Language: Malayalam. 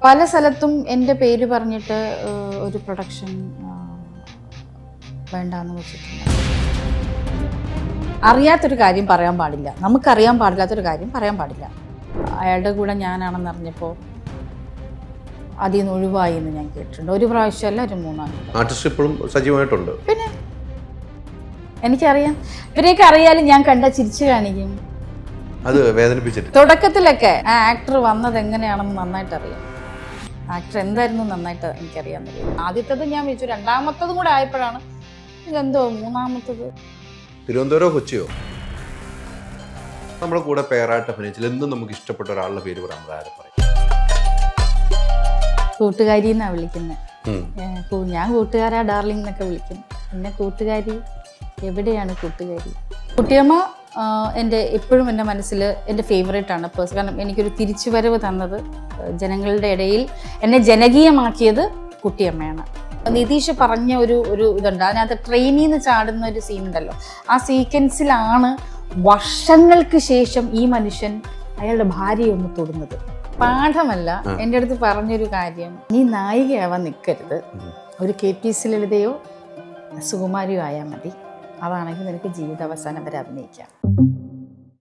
പല സ്ഥലത്തും എൻ്റെ പേര് പറഞ്ഞിട്ട് ഒരു പ്രൊഡക്ഷൻ വേണ്ടാന്ന് വെച്ചിട്ടുണ്ട്. അറിയാത്തൊരു കാര്യം പറയാൻ പാടില്ല, നമുക്കറിയാൻ പാടില്ലാത്തൊരു കാര്യം പറയാൻ പാടില്ല. അയാളുടെ കൂടെ ഞാനാണെന്ന് അറിഞ്ഞപ്പോൾ അതിൽ നിന്ന് ഒഴിവായി എന്ന് ഞാൻ കേട്ടിട്ടുണ്ട്. ഒരു പ്രാവശ്യമല്ല, ഒരു 3 ആർട്ടിസ്റ്റ് ഇപ്പോഴുും സജീവമായിട്ടുണ്ട്. പിന്നെ എനിക്കറിയാം, ഇവരെയൊക്കെ അറിയാലും ഞാൻ കണ്ട ചിരിച്ചു കാണിക്കും. അത് വേദനിപ്പിച്ചിട്ട് തുടക്കത്തിലൊക്കെ ആ ആക്ടർ വന്നത് എങ്ങനെയാണെന്ന് നന്നായിട്ട് അറിയാം. ആക്ടർ എന്തായിരുന്നു നന്നായിട്ട് എനിക്കറിയാൻ കഴിയും. ആദ്യത്തത് ഞാൻ വെച്ചു, രണ്ടാമത്തതും കൂടെ ആയപ്പോഴാണ് ഇതെന്തോ മൂന്നാമത്തത്. തിരുവനന്തപുരമോ കൊച്ചിയോ നമ്മുടെ കൂടെ പേരായിട്ട് അഭിനയിച്ചില്ല എന്നും നമുക്ക് ഇഷ്ടപ്പെട്ട ഒരാളുടെ പേര് പറയാൻ പറയും. കൂട്ടുകാരി എന്നാ വിളിക്കുന്നത്. ഞാൻ കൂട്ടുകാരാ ഡാർലിംഗ് എന്നൊക്കെ വിളിക്കും. പിന്നെ കൂട്ടുകാരി, എവിടെയാണ് കൂട്ടുകാരി? കുട്ടിയമ്മ എൻ്റെ എപ്പോഴും എൻ്റെ മനസ്സിൽ എൻ്റെ ഫേവറേറ്റാണ് പേഴ്സൺ. കാരണം എനിക്കൊരു തിരിച്ചുവരവ് തന്നത്, ജനങ്ങളുടെ ഇടയിൽ എന്നെ ജനകീയമാക്കിയത് കുട്ടിയമ്മയാണ്. നിതീഷ് പറഞ്ഞ ഒരു ഇതുണ്ട്, അതിനകത്ത് ട്രെയിനിൽ നിന്ന് ചാടുന്ന ഒരു സീൻ ഉണ്ടല്ലോ. ആ സീക്വൻസിലാണ് വർഷങ്ങൾക്ക് ശേഷം ഈ മനുഷ്യൻ അയാളുടെ ഭാര്യയെ ഒന്ന് തൊടുന്നത്. പാഠമല്ല, എൻ്റെ അടുത്ത് പറഞ്ഞൊരു കാര്യം, നീ നായികയാവാൻ നിൽക്കരുത്, ഒരു KPC ലളിതയോ സുകുമാരിയോ ആയാൽ മതി, അതാണെങ്കിൽ നിനക്ക് ജീവിതാവസാനം വരെ അഭിനയിക്കാം.